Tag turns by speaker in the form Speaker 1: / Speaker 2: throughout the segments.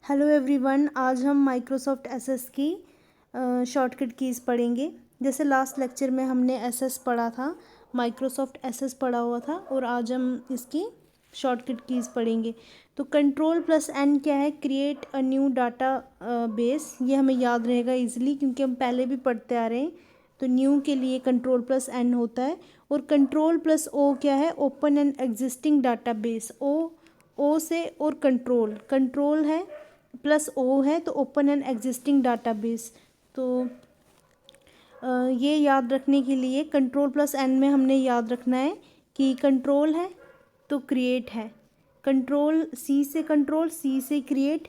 Speaker 1: Hello everyone, आज हम Microsoft SS की शॉर्टकट कीज़ पढ़ेंगे। जैसे लास्ट लेक्चर में हमने एसएस पढ़ा था, माइक्रोसॉफ्ट एसएस पढ़ा हुआ था, और आज हम इसकी शॉर्टकट कीज़ पढ़ेंगे। तो कंट्रोल प्लस एन क्या है? Create a new data base. ये हमें याद रहेगा इजीली क्योंकि हम पहले भी पढ़ते आ रहे हैं। तो न्यू के लिए कंट्रोल प्लस एन होता है। और कंट्रोल प्लस ओ क्या है? Open an existing data base. O से और कंट्रोल कंट्रोल है प्लस ओ है तो ओपन एन एग्जिस्टिंग डाटाबेस। तो ये याद रखने के लिए कंट्रोल प्लस एन में हमने याद रखना है कि कंट्रोल है तो क्रिएट है। कंट्रोल सी से create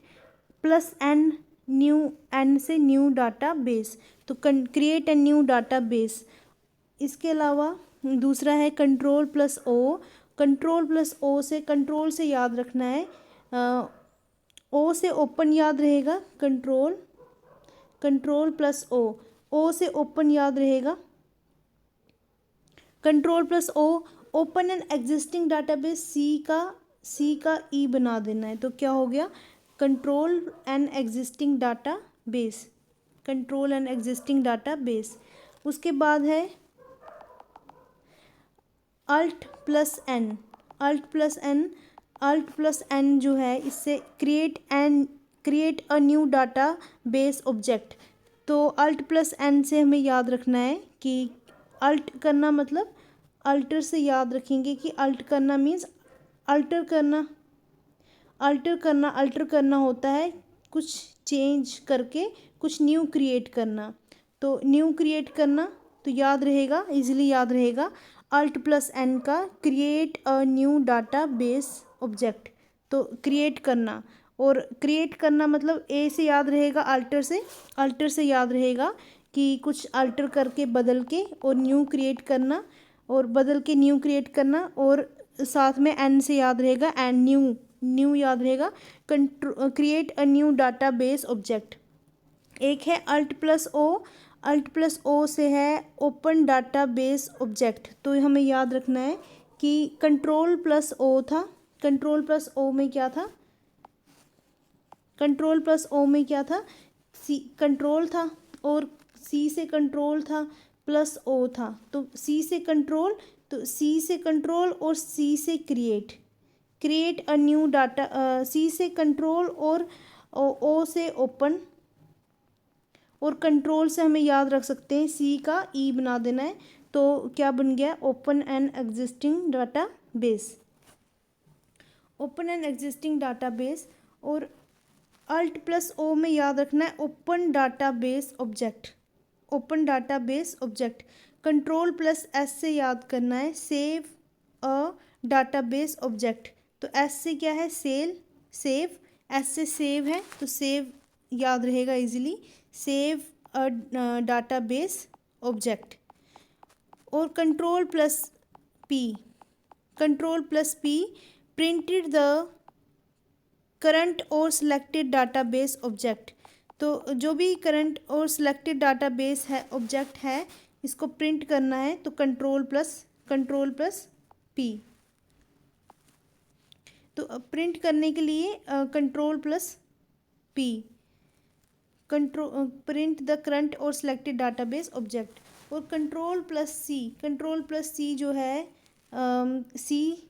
Speaker 1: plus N new, N से न्यू डाटा बेस। तो create an new data base. इसके अलावा दूसरा है control plus O. Control plus O से कंट्रोल से याद रखना है, ओ से ओपन याद रहेगा कंट्रोल प्लस ओ से ओपन याद रहेगा control plus O. Open an existing database, C का ई बना देना है। तो क्या हो गया? Control an existing data base, control an existing data base. उसके बाद है alt plus N. Alt plus N जो है, इससे create a new data base object. तो अल्ट प्लस एन से हमें याद रखना है कि अल्ट करना मतलब अल्टर से याद रखेंगे कि अल्ट करना मीन्स अल्टर करना। अल्टर करना होता है कुछ चेंज करके कुछ न्यू क्रिएट करना। तो न्यू क्रिएट करना तो याद रहेगा, इजीली याद रहेगा अल्ट प्लस एन का create a new data base object. तो क्रिएट करना, और क्रिएट करना मतलब ए से याद रहेगा अल्टर से याद रहेगा कि कुछ अल्टर करके बदल के और न्यू क्रिएट करना, और बदल के न्यू क्रिएट करना। और साथ में एन से याद रहेगा एंड न्यू याद रहेगा create a new data base object. एक है अल्ट प्लस ओ से है ओपन डाटा बेस ऑब्जेक्ट। तो हमें याद रखना है कि कंट्रोल प्लस ओ था, कंट्रोल प्लस ओ में क्या था? कंट्रोल प्लस ओ में क्या था? सी कंट्रोल था, और सी से कंट्रोल था, प्लस ओ था। तो सी से कंट्रोल, तो सी से कंट्रोल और सी से क्रिएट अ न्यू डाटा, सी से कंट्रोल और ओ से ओपन, और कंट्रोल से हमें याद रख सकते हैं सी का ई बना देना है। तो क्या बन गया? Open an existing data base, open an existing data base. और अल्ट प्लस ओ में याद रखना है open data base object, open data base object. Control plus S से याद करना है save a data base object. तो एस से क्या है? सेव। एस से सेव है तो सेव याद रहेगा easily, save a data base object. और control plus P printed the current और सिलेक्टेड डाटाबेस ऑब्जेक्ट। तो जो भी करंट और सिलेक्टेड डाटाबेस है ऑब्जेक्ट है, इसको प्रिंट करना है। तो कंट्रोल प्लस पी। तो प्रिंट करने के लिए control plus P, print the current और सिलेक्टेड डाटाबेस ऑब्जेक्ट। और कंट्रोल प्लस सी जो है, सी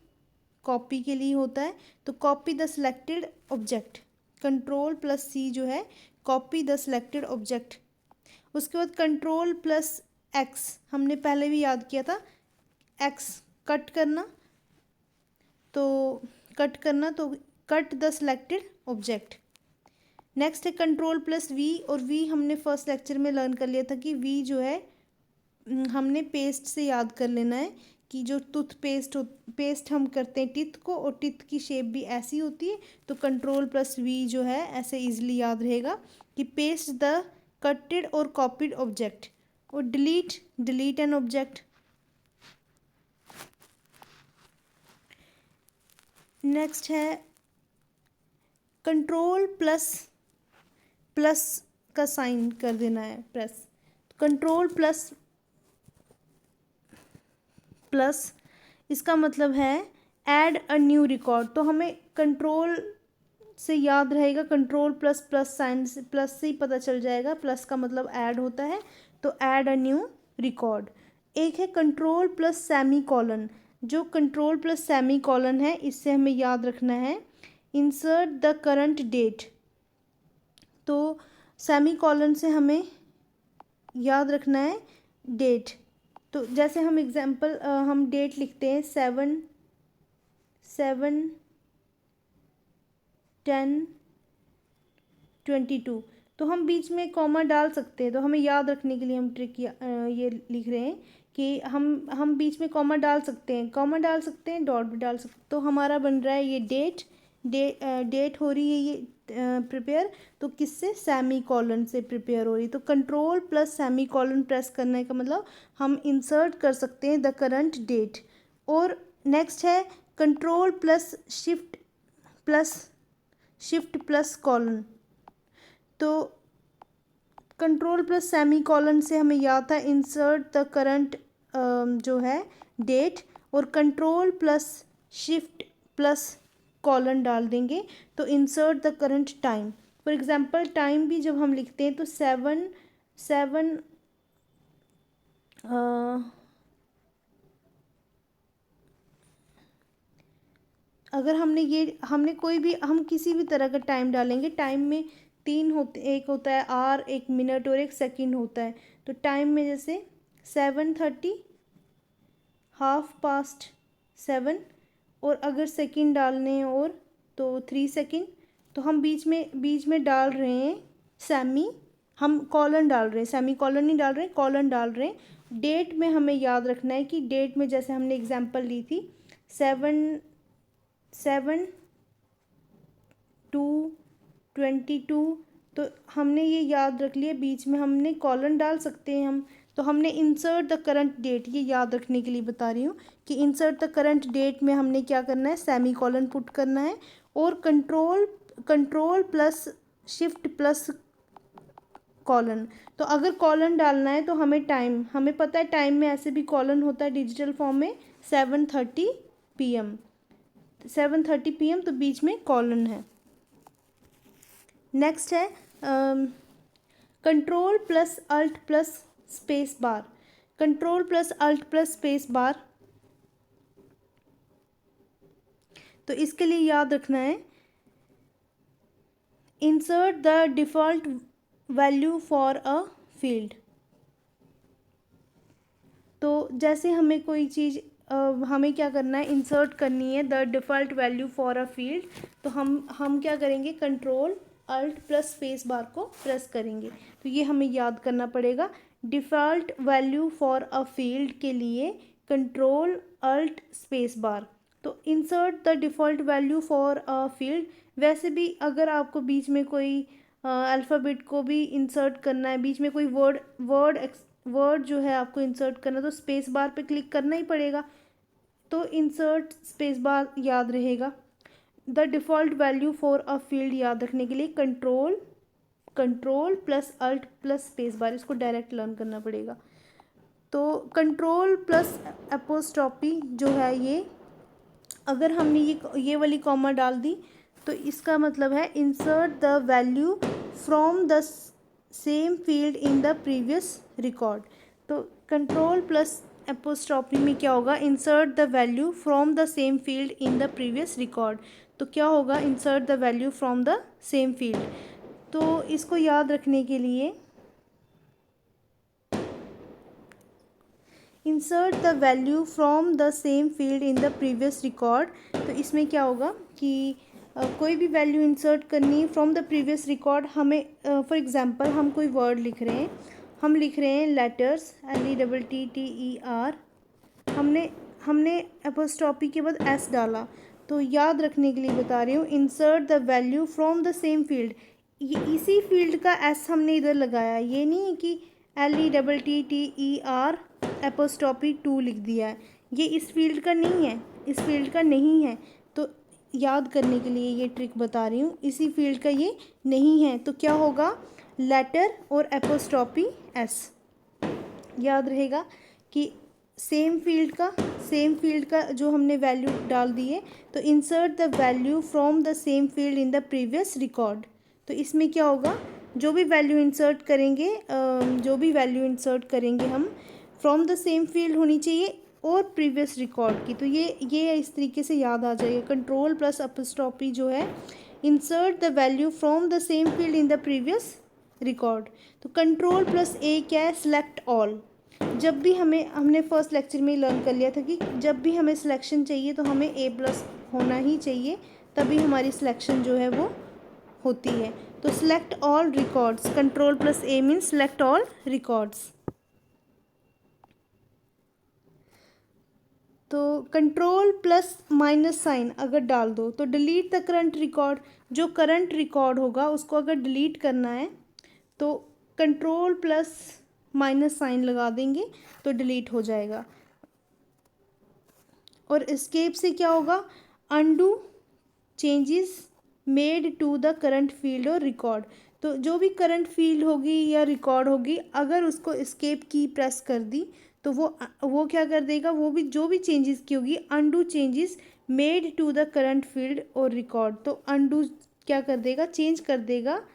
Speaker 1: कॉपी के लिए होता है। तो copy the selected object, control plus C जो है कॉपी द सिलेक्टेड ऑब्जेक्ट। उसके बाद कंट्रोल प्लस एक्स, हमने पहले भी याद किया था, एक्स कट करना। तो cut the selected object. Next है कंट्रोल प्लस वी, और वी हमने फर्स्ट लेक्चर में लर्न कर लिया था कि वी जो है हमने पेस्ट से याद कर लेना है कि जो पेस्ट हम करते हैं टिथ को, और टिथ की शेप भी ऐसी होती है। तो कंट्रोल प्लस वी जो है ऐसे इजीली याद रहेगा कि पेस्ट द कटेड और कॉपीड ऑब्जेक्ट। और डिलीट एन ऑब्जेक्ट। नेक्स्ट है कंट्रोल प्लस का साइन कर देना है प्रेस। कंट्रोल प्लस इसका मतलब है ऐड अ न्यू रिकॉर्ड। तो हमें कंट्रोल से याद रहेगा, कंट्रोल प्लस प्लस साइन से, प्लस से ही पता चल जाएगा, प्लस का मतलब ऐड होता है, तो ऐड अ न्यू रिकॉर्ड। एक है कंट्रोल प्लस सेमी कॉलन। जो कंट्रोल प्लस सेमी कॉलन है, इससे हमें याद रखना है इंसर्ट द करंट डेट। तो सेमी कॉलन से हमें याद रखना है डेट। तो जैसे हम एग्जांपल हम डेट लिखते हैं 7/10/22, तो हम बीच में कॉमा डाल सकते हैं। तो हमें याद रखने के लिए हम ट्रिक ये लिख रहे हैं कि हम बीच में कॉमा डाल सकते हैं, डॉट भी डाल सकते हैं। तो हमारा बन रहा है ये डेट हो रही है ये प्रिपेयर, तो किससे, सेमी कॉलन से प्रिपेयर हो रही है। तो control plus semi colon press करने का मतलब हम इंसर्ट कर सकते हैं द करंट डेट। और नेक्स्ट है control plus shift plus colon. तो कंट्रोल प्लस सेमी कॉलन से हमें याद था इंसर्ट द करंट जो है डेट, और control plus shift plus colon डाल देंगे तो insert the current time. For example time भी जब हम लिखते हैं तो 7 अगर हमने कोई भी, हम किसी भी तरह का टाइम डालेंगे, टाइम में तीन होते, एक होता है आवर, एक मिनट और एक सेकंड होता है। तो टाइम में जैसे 7:30, 7:30, और अगर सेकंड डालने हैं और तो 3 सेकंड, तो हम बीच में डाल रहे हैं हम कॉलन डाल रहे हैं, सेमी कॉलन नहीं डाल रहे हैं, कॉलन डाल रहे हैं। डेट में हमें याद रखना है कि डेट में जैसे हमने एग्जांपल ली थी 7/2/22, तो हमने ये याद रख लिया, बीच में हमने कॉलन डाल सकते हैं हम। तो हमने इंसर्ट द करंट डेट, ये याद रखने के लिए बता रही हूँ कि इंसर्ट द करंट डेट में हमने क्या करना है, सेमी कॉलन पुट करना है। और control plus shift plus colon. तो अगर कॉलन डालना है तो हमें पता है टाइम में ऐसे भी कॉलन होता है डिजिटल फॉर्म में 7:30 PM, 7:30 PM, तो बीच में कॉलन है। नेक्स्ट है control plus Alt plus space bar. Control plus Alt plus space bar, तो इसके लिए याद रखना है insert the default value for a field. तो जैसे हमें कोई चीज़ हमें क्या करना है, इंसर्ट करनी है the default value for a field, तो हम क्या करेंगे, control Alt plus space bar को प्रेस करेंगे। तो ये हमें याद करना पड़ेगा, default value for a field के लिए कंट्रोल अल्ट स्पेस बार। तो insert the default value for a field, वैसे भी अगर आपको बीच में कोई अल्फ़ाबेट को भी इंसर्ट करना है, बीच में कोई वर्ड जो है आपको इंसर्ट करना, तो स्पेस बार पे क्लिक करना ही पड़ेगा। तो इंसर्ट स्पेस बार याद रहेगा। The default value for a field याद रखने के लिए control plus Alt plus space bar, इसको डायरेक्ट लर्न करना पड़ेगा। तो कंट्रोल प्लस एपोस्ट्रॉफी जो है ये, अगर हमने ये वाली कॉमा डाल दी तो इसका मतलब है insert the value from the same field in the previous record. तो कंट्रोल प्लस एपोस्ट्रॉफी में क्या होगा, insert the value from the same field in the previous record. तो क्या होगा, insert the value from the same field. तो इसको याद रखने के लिए insert the value from the same field in the previous record, तो इसमें क्या होगा कि कोई भी वैल्यू इंसर्ट करनी है फ्रॉम द प्रीवियस रिकॉर्ड। हमें फॉर एग्जांपल हम कोई वर्ड लिख रहे हैं, हम लिख रहे हैं लेटर्स, LETTER, हमने एपोस्ट्रॉफी के बाद S डाला। तो याद रखने के लिए बता रही हूँ, insert the value from the same field, ये इसी फील्ड का S हमने इधर लगाया, ये नहीं है कि LETTER एपोस्ट्रॉफी 2 लिख दिया है, ये इस फील्ड का नहीं है। तो याद करने के लिए ये ट्रिक बता रही हूँ, इसी फील्ड का ये नहीं है। तो क्या होगा, लेटर और एपोस्ट्रॉफी S। याद रहेगा कि सेम फील्ड का जो हमने वैल्यू डाल दी है, तो insert the value from the same field in the previous record. तो इसमें क्या होगा, जो भी वैल्यू इंसर्ट करेंगे हम, फ्रॉम द सेम फील्ड होनी चाहिए और प्रीवियस रिकॉर्ड की। तो ये इस तरीके से याद आ जाएगा, कंट्रोल प्लस अपस्ट्रॉपी जो है, insert the value from the same field in the previous record. तो कंट्रोल प्लस ए क्या है, सेलेक्ट ऑल। जब भी हमने फर्स्ट लेक्चर में लर्न कर लिया था कि जब भी हमें सिलेक्शन चाहिए तो हमें ए प्लस होना ही चाहिए, तभी हमारी सिलेक्शन जो है वो होती है। तो select all records, control plus A means select all records. तो कंट्रोल प्लस माइनस साइन अगर डाल दो तो डिलीट द करंट रिकॉर्ड। जो करंट रिकॉर्ड होगा उसको अगर डिलीट करना है तो कंट्रोल प्लस माइनस साइन लगा देंगे तो डिलीट हो जाएगा। और एस्केप से क्या होगा, undo changes made to the current field और रिकॉर्ड। तो जो भी करंट फील्ड होगी या रिकॉर्ड होगी, अगर उसको एस्केप की प्रेस कर दी तो वो क्या कर देगा, वो भी जो भी चेंजेस की होगी, undo changes made to the current field और रिकॉर्ड। तो अनडू क्या कर देगा, चेंज कर देगा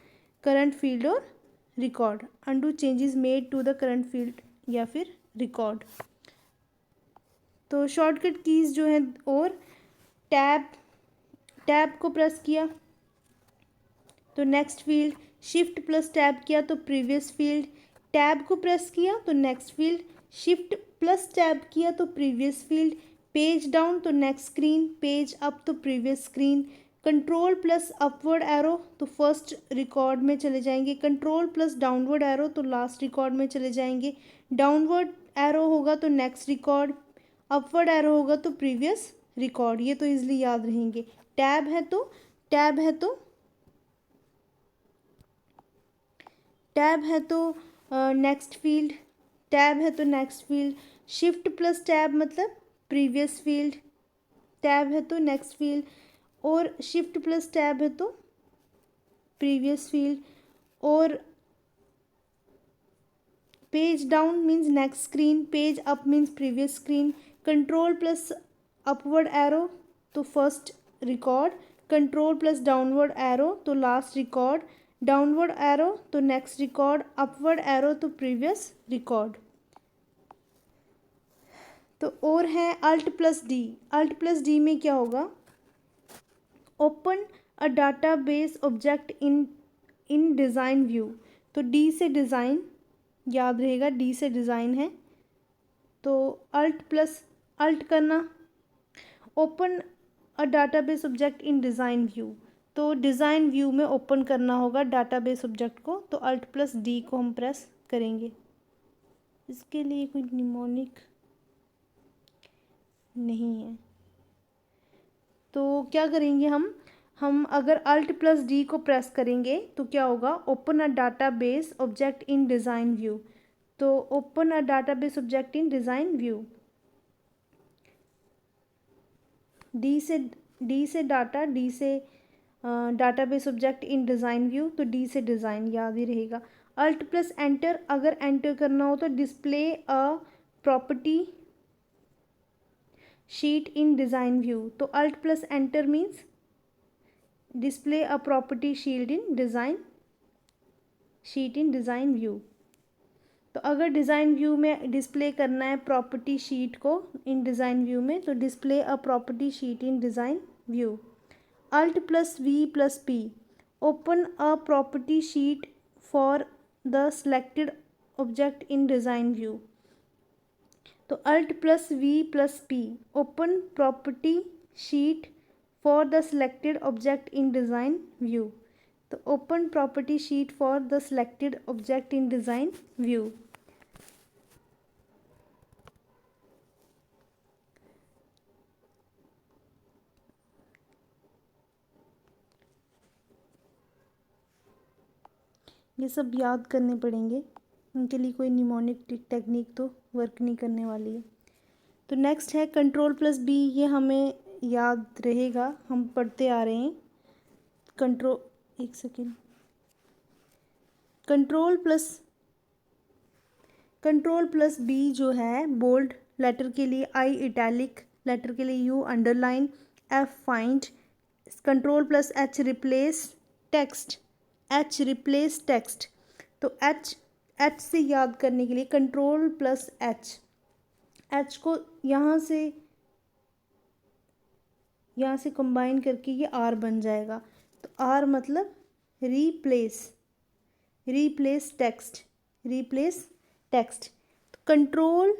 Speaker 1: करंट फील्ड और record. Undo changes made to the current field या फिर रिकॉर्ड। तो शॉर्टकट कीज़ जो है, और टैब को प्रेस किया तो next field, shift plus tab किया तो प्रीवियस फील्ड, टैब को प्रेस किया तो next field, shift plus tab किया तो प्रीवियस फील्ड, पेज डाउन तो नेक्स्ट स्क्रीन, पेज अप तो previous screen, control plus upward arrow तो फर्स्ट रिकॉर्ड में चले जाएंगे, कंट्रोल प्लस डाउनवर्ड एरो तो लास्ट रिकॉर्ड में चले जाएंगे, डाउनवर्ड एरो होगा तो नेक्स्ट रिकॉर्ड, अपवर्ड एरो होगा तो प्रीवियस रिकॉर्ड। ये तो इजीली याद रहेंगे। टैब है तो नेक्स्ट फील्ड, टैब है तो next field, shift plus tab मतलब प्रीवियस फील्ड, टैब है तो नेक्स्ट फील्ड, और शिफ्ट प्लस टैब है तो प्रीवियस फील्ड, और page down means next screen, page up means previous screen, control plus upward arrow तो first record, control plus downward arrow तो last record, downward arrow तो next record, upward arrow तो previous record. तो और है alt plus D. Alt plus D में क्या होगा, open a database object in design view. तो डी से डिज़ाइन याद रहेगा, डी से डिज़ाइन है तो अल्ट प्लस अल्ट करना, open a database object in design view, तो डिज़ाइन व्यू में ओपन करना होगा डाटाबेस ऑब्जेक्ट को, तो अल्ट प्लस डी को हम प्रेस करेंगे। इसके लिए कोई निमोनिक नहीं है, तो क्या करेंगे हम अगर अल्ट प्लस डी को प्रेस करेंगे तो क्या होगा, open a database object in design view. तो open a database object in design view, D से database object in design view, तो डी से डिज़ाइन याद ही रहेगा। अल्ट प्लस एंटर, अगर एंटर करना हो तो display a property sheet in design view, तो alt plus enter means display a property sheet in design view. तो अगर डिज़ाइन व्यू में डिस्प्ले करना है प्रॉपर्टी शीट को इन डिज़ाइन व्यू में, तो display a property sheet in design view. Alt plus V plus P, open a property sheet for the selected object in design view. तो alt plus V plus P, open property sheet for the selected object in design view. तो open property sheet for the selected object in design view. ये सब याद करने पड़ेंगे, उनके लिए कोई निमोनिक टेक्निक तो वर्क नहीं करने वाली है। तो नेक्स्ट है कंट्रोल प्लस बी, ये हमें याद रहेगा, हम पढ़ते आ रहे हैं। एक सेकेंड, कंट्रोल प्लस बी जो है बोल्ड लेटर के लिए आई इटैलिक, लेटर के लिए you underline, F find, control plus H replace text, H replace text. तो एच से याद करने के लिए कंट्रोल प्लस एच को यहाँ से कंबाइन करके ये आर बन जाएगा। तो आर मतलब रिप्लेस टेक्स्ट। तो control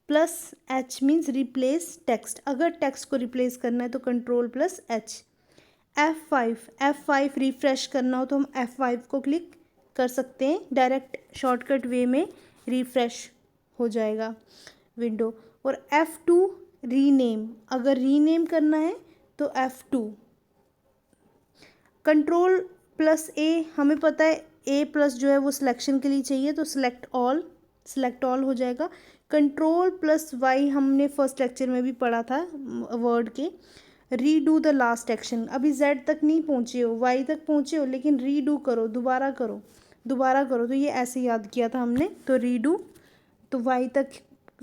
Speaker 1: plus H means replace text. अगर टेक्स्ट को रिप्लेस करना है तो control plus H. F5 refresh करना हो तो हम F5 को क्लिक कर सकते हैं, डायरेक्ट शॉर्टकट वे में रिफ़्रेश हो जाएगा विंडो। और F2 रीनेम, अगर रीनेम करना है तो F2। कंट्रोल प्लस ए, हमें पता है ए प्लस जो है वो सिलेक्शन के लिए चाहिए, तो सिलेक्ट ऑल हो जाएगा। कंट्रोल प्लस वाई हमने फर्स्ट लेक्चर में भी पढ़ा था वर्ड के। रीडू द लास्ट एक्शन, अभी जेड तक नहीं पहुँचे हो, वाई तक पहुँचे हो, लेकिन रीडू करो, दोबारा करो। तो ये ऐसे याद किया था हमने। तो रीडू, तो वाई तक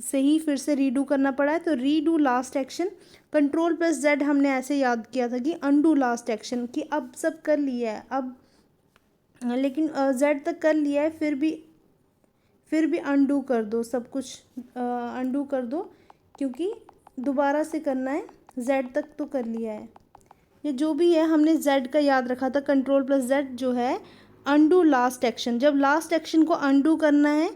Speaker 1: से ही फिर से रीडू करना पड़ा है, तो redo last action. Control plus Z हमने ऐसे याद किया था कि अनडू लास्ट एक्शन, कि अब सब कर लिया है, अब लेकिन जेड तक कर लिया है, फिर भी अनडू कर दो, सब कुछ अनडू कर दो, क्योंकि दोबारा से करना है, जेड तक तो कर लिया है। ये जो भी है हमने जेड का याद रखा था, कंट्रोल प्लस जेड जो है अनडू लास्ट एक्शन। जब लास्ट एक्शन को अनडू करना है,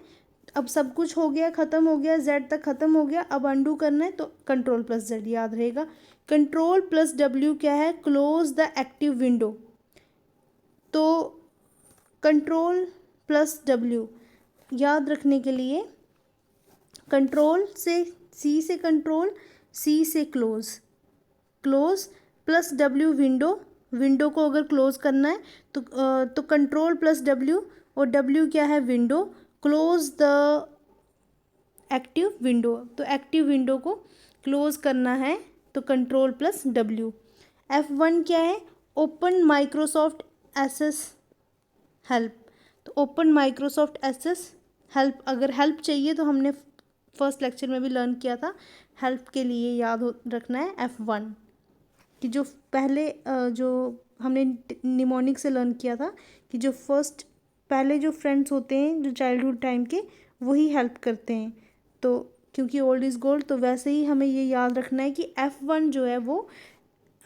Speaker 1: अब सब कुछ हो गया, ख़त्म हो गया, जेड तक ख़त्म हो गया, अब अनडू करना है तो कंट्रोल प्लस जेड याद रहेगा। कंट्रोल प्लस डब्ल्यू क्या है, क्लोज द एक्टिव विंडो। तो कंट्रोल प्लस डब्ल्यू याद रखने के लिए कंट्रोल से सी से कंट्रोल, सी से क्लोज प्लस डब्ल्यू विंडो को अगर क्लोज करना है तो कंट्रोल प्लस डब्ल्यू, और डब्ल्यू क्या है window, close the active window, तो एक्टिव विंडो को क्लोज करना है तो कंट्रोल प्लस डब्ल्यू। F1 क्या है, ओपन माइक्रोसॉफ्ट एसेस हेल्प, तो ओपन माइक्रोसॉफ्ट एसेस हेल्प, अगर हेल्प चाहिए तो हमने फर्स्ट लेक्चर में भी लर्न किया था, हेल्प के लिए याद रखना है F1, कि जो पहले जो हमने निमोनिक से लर्न किया था कि जो पहले जो फ्रेंड्स होते हैं जो चाइल्डहुड टाइम के, वही हेल्प करते हैं। तो क्योंकि ओल्ड इज़ गोल्ड, तो वैसे ही हमें ये याद रखना है कि F1 जो है वो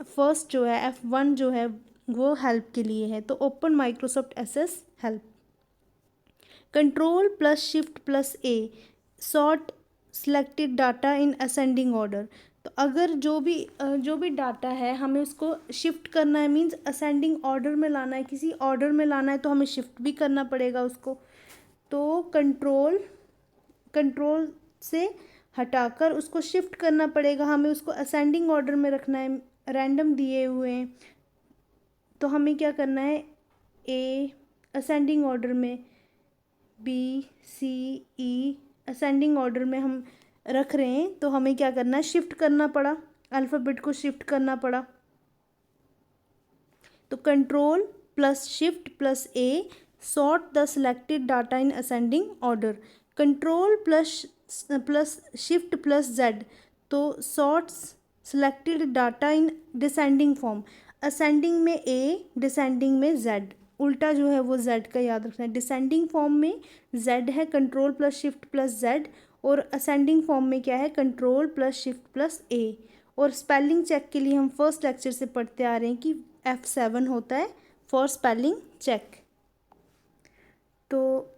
Speaker 1: F1 जो है वो हेल्प के लिए है, तो open Microsoft Access help. Control plus shift plus A, sort selected data in ascending order. तो अगर जो भी डाटा है हमें उसको शिफ्ट करना है, मींस असेंडिंग ऑर्डर में लाना है, किसी ऑर्डर में लाना है, तो हमें शिफ्ट भी करना पड़ेगा उसको। तो कंट्रोल से हटाकर उसको शिफ्ट करना पड़ेगा, हमें उसको असेंडिंग ऑर्डर में रखना है, रैंडम दिए हुए हैं, तो हमें क्या करना है, ए असेंडिंग ऑर्डर में, बी सी ई असेंडिंग ऑर्डर में हम रख रहे हैं, तो हमें क्या करना है, शिफ्ट करना पड़ा, अल्फ़ाबेट को शिफ्ट करना पड़ा। तो control plus shift plus A, sort the selected data in ascending order. Control plus shift plus Z, तो sort selected data in descending form, ascending में ए, डिसेंडिंग में जेड, उल्टा जो है वो जेड का याद रखना है। डिसेंडिंग फॉर्म में जेड है, control plus shift plus Z, और असेंडिंग फॉर्म में क्या है, कंट्रोल प्लस शिफ्ट प्लस ए। और स्पेलिंग चेक के लिए हम फर्स्ट लेक्चर से पढ़ते आ रहे हैं कि F7 होता है फॉर स्पेलिंग चेक। तो